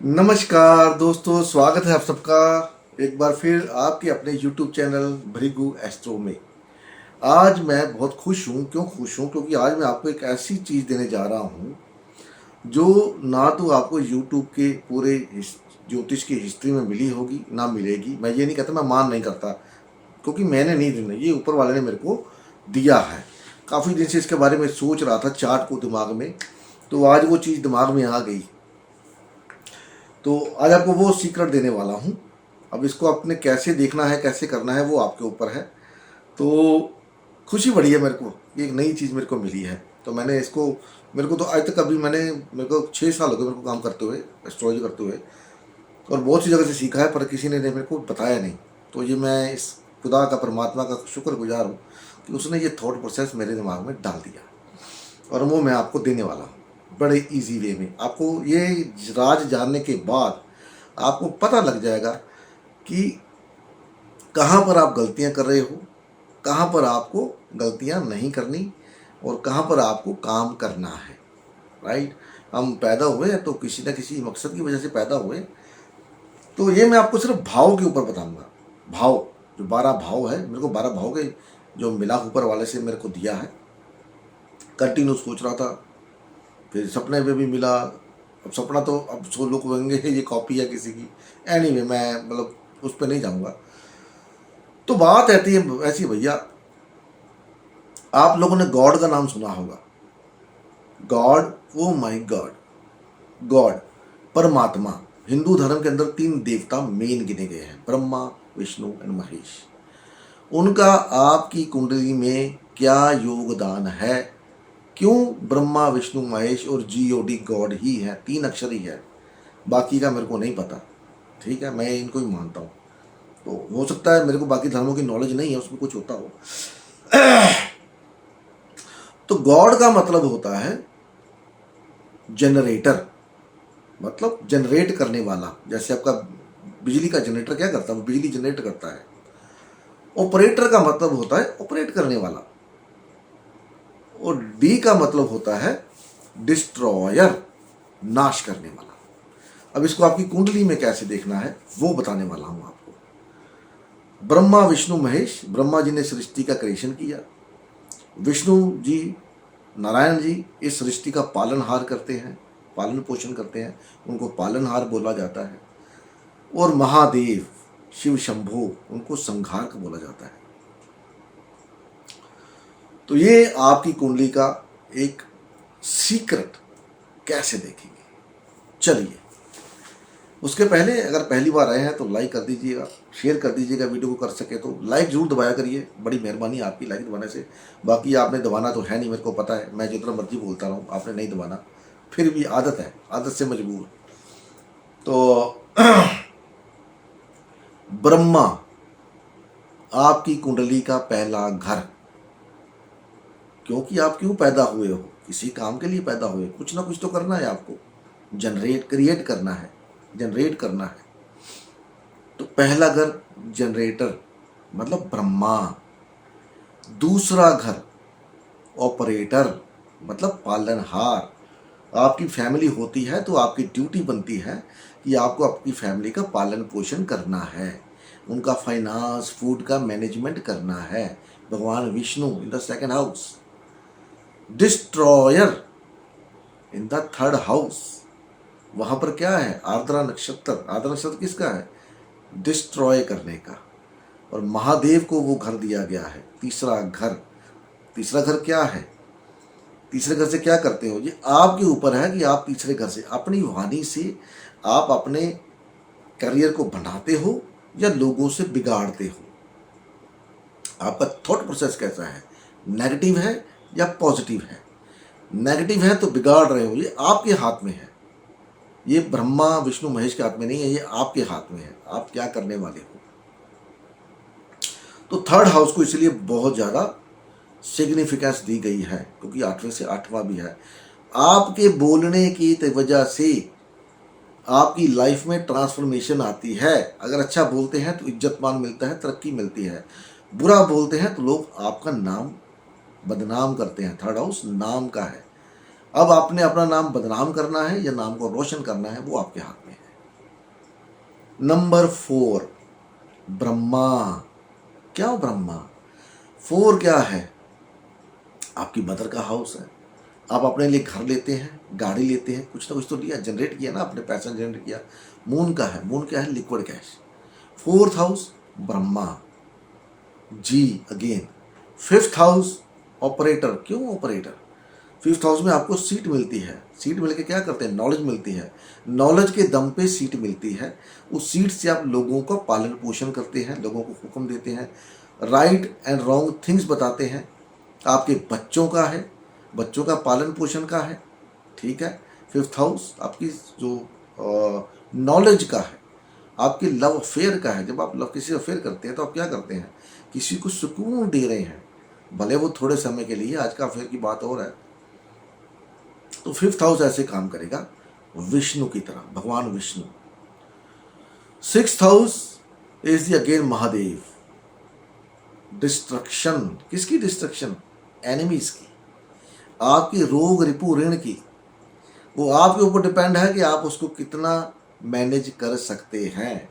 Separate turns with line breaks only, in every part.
नमस्कार दोस्तों, स्वागत है आप सबका एक बार फिर आपके अपने YouTube चैनल भृगु एस्ट्रो में। आज मैं बहुत खुश हूँ। क्यों खुश हूँ? क्योंकि आज मैं आपको एक ऐसी चीज़ देने जा रहा हूँ जो ना तो आपको YouTube के पूरे ज्योतिष की हिस्ट्री में मिली होगी ना मिलेगी। मैं ये नहीं कहता, मैं मान नहीं करता, क्योंकि मैंने नहीं दिया, ये ऊपर वाले ने मेरे को दिया है। काफ़ी दिन से इसके बारे में सोच रहा था, चार्ट को दिमाग में, तो आज वो चीज़ दिमाग में आ गई। तो आज आपको वो सीक्रेट देने वाला हूँ। अब इसको आपने कैसे देखना है, कैसे करना है, वो आपके ऊपर है। तो खुशी बड़ी है मेरे को, एक नई चीज़ मेरे को मिली है। तो मैंने इसको, मेरे को तो आज तक कभी मेरे को 6 साल हो गए मेरे को काम करते हुए, एस्ट्रोलॉजी करते हुए, और बहुत सी जगह से सीखा है, पर किसी ने मेरे को बताया नहीं। तो ये मैं इस खुदा का, परमात्मा का शुक्रगुजार हूँ कि उसने ये थॉट प्रोसेस मेरे दिमाग में डाल दिया, और वो मैं आपको देने वाला हूँ बड़े इजी वे में। आपको ये राज जानने के बाद आपको पता लग जाएगा कि कहाँ पर आप गलतियाँ कर रहे हो, कहाँ पर आपको गलतियाँ नहीं करनी, और कहाँ पर आपको काम करना है। राइट? हम पैदा हुए हैं तो किसी न किसी मकसद की वजह से पैदा हुए। तो ये मैं आपको सिर्फ भाव के ऊपर बताऊंगा। भाव, जो 12 भाव है, मेरे को 12 भाव के जो मिला ऊपर वाले से मेरे को दिया है। कंटिन्यू सोच रहा था, फिर सपने में भी मिला। अब सपना तो अब सो लोग कहेंगे ये कॉपी है किसी की। एनीवे, मैं मतलब उस पर नहीं जाऊंगा। तो बात ऐसी है, ऐसी भैया, आप लोगों ने गॉड का नाम सुना होगा। God, oh my God, God, परमात्मा। हिंदू धर्म के अंदर 3 देवता मेन गिने गए हैं, ब्रह्मा, विष्णु एंड महेश। उनका आपकी कुंडली में क्या योगदान है? क्यों ब्रह्मा, विष्णु, महेश और GOD गॉड ही है, 3 अक्षर ही है, बाकी का मेरे को नहीं पता। ठीक है, मैं इनको ही मानता हूँ। तो हो सकता है मेरे को बाकी धर्मों की नॉलेज नहीं है, उसमें कुछ होता हो। तो गॉड का मतलब होता है जनरेटर, मतलब जनरेट करने वाला। जैसे आपका बिजली का जनरेटर क्या करता है? बिजली जनरेट करता है। ऑपरेटर का मतलब होता है ऑपरेट करने वाला। और डी का मतलब होता है डिस्ट्रॉयर, नाश करने वाला। अब इसको आपकी कुंडली में कैसे देखना है वो बताने वाला हूं आपको। ब्रह्मा, विष्णु, महेश। ब्रह्मा जी ने सृष्टि का क्रिएशन किया। विष्णु जी, नारायण जी इस सृष्टि का पालनहार करते हैं, पालन पोषण करते हैं, उनको पालनहार बोला जाता है। और महादेव शिव शंभो, उनको संहारक बोला जाता है। तो ये आपकी कुंडली का एक सीक्रेट कैसे देखेंगे, चलिए। उसके पहले अगर पहली बार आए हैं तो लाइक कर दीजिएगा, शेयर कर दीजिएगा, वीडियो को कर सके तो लाइक जरूर दबाया करिए, बड़ी मेहरबानी आपकी लाइक दबाने से। बाकी आपने दबाना तो है नहीं, मेरे को पता है, मैं जितना मर्जी बोलता रहूँ, आपने नहीं दबाना, फिर भी आदत है, आदत से मजबूर। तो ब्रह्मा आपकी कुंडली का पहला घर। क्योंकि आप क्यों पैदा हुए हो? किसी काम के लिए पैदा हुए, कुछ ना कुछ तो करना है आपको, जनरेट, क्रिएट करना है, जनरेट करना है। तो पहला घर जनरेटर मतलब ब्रह्मा। दूसरा घर ऑपरेटर मतलब पालनहार। आपकी फैमिली होती है तो आपकी ड्यूटी बनती है कि आपको अपनी फैमिली का पालन पोषण करना है, उनका फाइनेंस, फूड का मैनेजमेंट करना है। भगवान Vishnu in the second house. Destroyer in the third house. वहां पर क्या है? आर्द्रा नक्षत्र। आर्द्रा नक्षत्र किसका है? डिस्ट्रॉय करने का। और महादेव को वो घर दिया गया है, तीसरा घर। तीसरा घर क्या है? तीसरे घर से क्या करते हो? ये आपके ऊपर है कि आप तीसरे घर से, अपनी वाणी से आप अपने करियर को बनाते हो या लोगों से बिगाड़ते हो। आपका थॉट प्रोसेस कैसा है? नेगेटिव है या पॉजिटिव है? नेगेटिव है तो बिगाड़ रहे हो, ये आपके हाथ में है। ये ब्रह्मा, विष्णु, महेश के हाथ में नहीं है, ये आपके हाथ में है, आप क्या करने वाले हो। तो थर्ड हाउस को इसलिए बहुत ज़्यादा सिग्निफिकेंस दी गई है, क्योंकि 8वें से 8वां भी है। आपके बोलने की वजह से आपकी लाइफ में ट्रांसफॉर्मेशन आती है। अगर अच्छा बोलते हैं तो इज्जत-मान मिलता है, तरक्की मिलती है। बुरा बोलते हैं तो लोग आपका नाम बदनाम करते हैं। थर्ड हाउस नाम का है। अब आपने अपना नाम बदनाम करना है या नाम को रोशन करना है, वो आपके हाथ में है। नंबर 4 ब्रह्मा। क्या ब्रह्मा? 4 क्या है? आपकी मदर का हाउस है। आप अपने लिए घर लेते हैं, गाड़ी लेते हैं, कुछ ना कुछ तो लिया, जनरेट किया ना, अपने पैसा जनरेट किया। मून का है, मून क्या है? Liquid cash. 4th house Brahma. Ji again. 5th house operator. क्यों ऑपरेटर? 5th हाउस में आपको सीट मिलती है। सीट मिलके क्या करते हैं? नॉलेज मिलती है। नॉलेज के दम पे सीट मिलती है। उस सीट से आप लोगों का पालन पोषण करते हैं, लोगों को हुक्म देते हैं, राइट एंड रॉन्ग थिंग्स बताते हैं। आपके बच्चों का है, बच्चों का पालन पोषण का है। ठीक है। 5th हाउस आपकी जो नॉलेज का है, आपके लव अफेयर का है। जब आप लव किसी अफेयर करते हैं तो आप क्या करते हैं? किसी को सुकून दे रहे हैं, भले वो थोड़े समय के लिए। आज का अफेयर की बात और है। तो 5th हाउस ऐसे काम करेगा विष्णु की तरह, भगवान Vishnu. 6th house is the again Mahadev. Destruction. किसकी डिस्ट्रक्शन? एनिमीज की, आपकी रोग रिपू ऋण की। वो आपके ऊपर डिपेंड है कि आप उसको कितना मैनेज कर सकते हैं।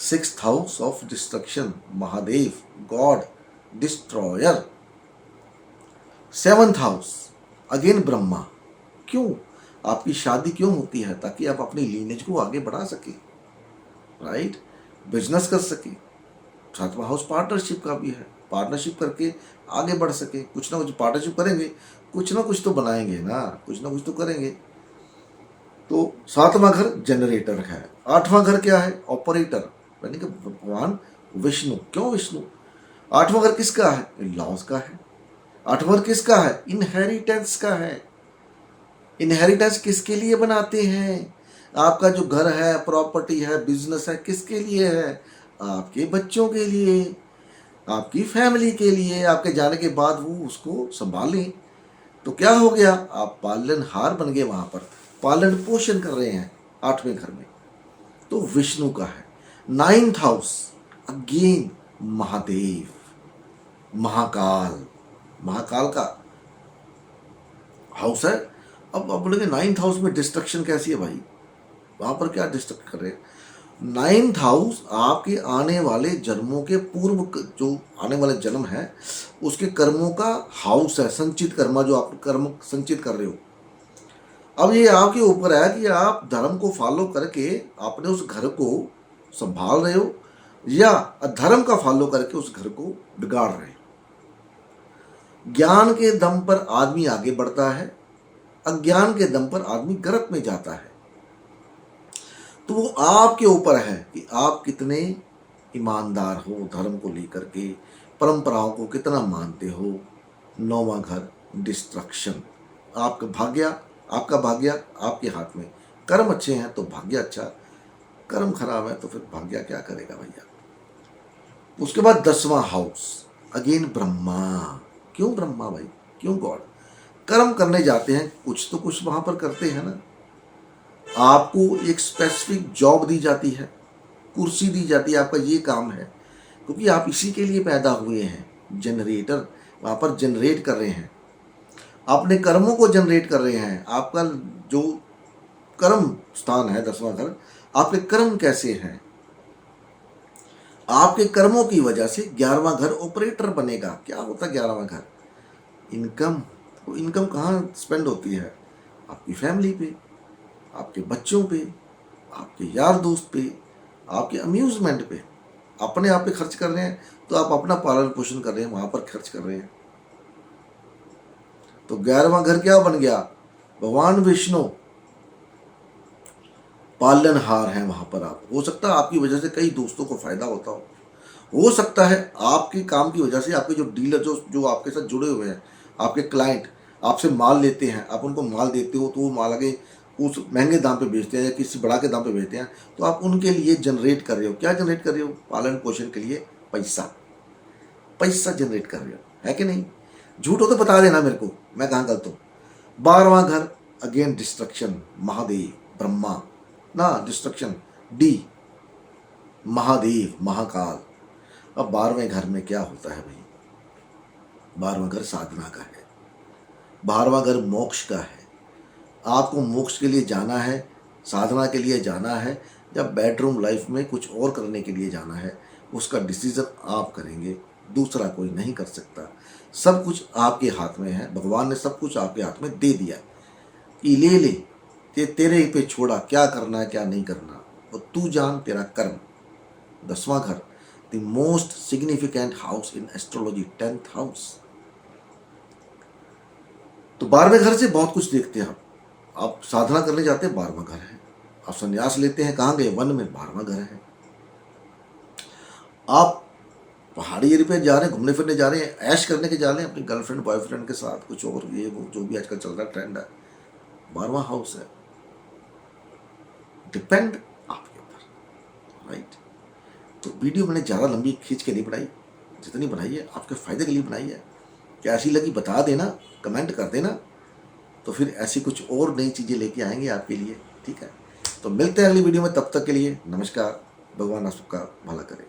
6th house of destruction, Mahadev, God, destroyer. 7th house again Brahma. क्यों? आपकी शादी क्यों होती है? ताकि आप अपनी लीनेज को आगे बढ़ा सके, राइट, बिजनेस कर सके। 7वां हाउस पार्टनरशिप का भी है, पार्टनरशिप करके आगे बढ़ सके। कुछ ना कुछ पार्टनरशिप करेंगे, कुछ ना कुछ तो बनाएंगे ना, कुछ ना कुछ तो करेंगे। तो 7वां घर जनरेटर है। 8वां घर क्या है? ऑपरेटर, यानी कि भगवान विष्णु। क्यों विष्णु? 8वां घर किसका है? लॉस का है। 8वां घर किसका है? इनहेरिटेंस का है। इनहेरिटेंस किसके लिए बनाते हैं? आपका जो घर है, प्रॉपर्टी है, बिजनेस है, किसके लिए है? आपके बच्चों के लिए, आपकी फैमिली के लिए। आपके जाने के बाद वो उसको संभालें। तो क्या हो गया? आप पालनहार बन गए, वहां पर पालन पोषण कर रहे हैं 8वें घर में। तो विष्णु का है। 9th house again Mahadev, Mahakal, Mahakal का हाउस है। अब बोलेंगे 9th हाउस में डिस्ट्रक्शन कैसी है भाई? वहां पर क्या डिस्ट्रक्ट कर रहे हैं? 9th हाउस आपके आने वाले जन्मों के पूर्व, जो आने वाले जन्म है उसके कर्मों का हाउस है। संचित कर्मा, जो आप कर्म संचित कर रहे हो। अब ये आपके ऊपर है कि आप धर्म को फॉलो करके अपने उस घर को संभाल रहे हो, या अधर्म का फॉलो करके उस घर को बिगाड़ रहे हो। ज्ञान के दम पर आदमी आगे बढ़ता है, अज्ञान के दम पर आदमी गर्त में जाता है। तो वो आपके ऊपर है कि आप कितने ईमानदार हो, धर्म को लेकर के परंपराओं को कितना मानते हो। 9वां घर डिस्ट्रक्शन। आपका भाग्य आपके हाथ में। कर्म अच्छे हैं तो भाग्य अच्छा, कर्म खराब है तो फिर भाग्य क्या करेगा भैया। उसके बाद 10वां हाउस अगेन ब्रह्मा। क्यों ब्रह्मा भाई? क्यों गॉड? कर्म करने जाते हैं, कुछ तो कुछ वहां पर करते हैं ना। आपको एक स्पेसिफिक जॉब दी जाती है, कुर्सी दी जाती है, आपका ये काम है, क्योंकि आप इसी के लिए पैदा हुए हैं। जनरेटर वहां पर जनरेट कर रहे हैं, अपने कर्मों को जनरेट कर रहे हैं। आपका जो कर्म स्थान है 10वां घर, आपके कर्म कैसे हैं? आपके कर्मों की वजह से 11वां घर ऑपरेटर बनेगा। क्या होता है 11वां घर? इनकम। वो इनकम कहाँ स्पेंड होती है? आपकी फैमिली पे, आपके बच्चों पे, आपके यार दोस्त पे, आपके अम्यूजमेंट पे। अपने आप पे खर्च कर रहे हैं तो आप अपना पालन पोषण कर रहे हैं, वहां पर खर्च कर रहे हैं। तो 11वां घर क्या बन गया? भगवान विष्णु पालनहार हैं वहां पर। आप, हो सकता है आपकी वजह से कई दोस्तों को फायदा होता हो सकता है आपके काम की वजह से आपके जो डीलर, जो आपके साथ जुड़े हुए हैं, आपके क्लाइंट आपसे माल लेते हैं, आप उनको माल देते हो तो वो माल आगे उस महंगे दाम पे बेचते हैं या किसी बढ़ा के दाम पे बेचते हैं। तो आप उनके लिए जनरेट कर रहे हो। क्या जनरेट कर रहे हो? पालन पोषण के लिए पैसा, पैसा जनरेट कर रहे हो, है कि नहीं? झूठ हो तो बता देना मेरे को, मैं कहाँ गलत हूँ। 12वां घर अगेन डिस्ट्रक्शन, महादेव, ब्रह्मा ना, डिस्ट्रक्शन डी, महादेव, महाकाल। अब 12वें घर में क्या होता है भाई? 12वां घर साधना का है, 12वां घर मोक्ष का है। आपको मोक्ष के लिए जाना है, साधना के लिए जाना है, या बेडरूम लाइफ में कुछ और करने के लिए जाना है, उसका डिसीजन आप करेंगे, दूसरा कोई नहीं कर सकता। सब कुछ आपके हाथ में है, भगवान ने सब कुछ आपके हाथ में दे दिया कि ले ले, तेरे पे छोड़ा क्या करना है क्या नहीं करना, और तू जान तेरा कर्म। 10वां घर, the most significant house in astrology, 10th house. तो 12वें घर से बहुत कुछ देखते हैं आप साधना करने जाते हैं, 12वां घर है। आप संन्यास लेते हैं, कहाँ गए, वन में, 12वां घर है। आप पहाड़ी एरिया पे जा रहे हैं, घूमने फिरने जा रहे हैं, ऐश करने के जा रहे हैं अपनी गर्लफ्रेंड बॉयफ्रेंड के साथ, कुछ और ये वो जो भी आजकल चल रहा ट्रेंड है, 12वां हाउस है। डिपेंड आपके ऊपर, राइट। तो वीडियो मैंने ज़्यादा लंबी खींच के नहीं बनाई, जितनी बनाई है आपके फ़ायदे के लिए बनाई है। कैसी लगी बता देना, कमेंट कर देना, तो फिर ऐसी कुछ और नई चीज़ें लेके आएंगे आपके लिए, ठीक है। तो मिलते हैं अगली वीडियो में, तब तक के लिए नमस्कार। भगवान आप सबका भला करे।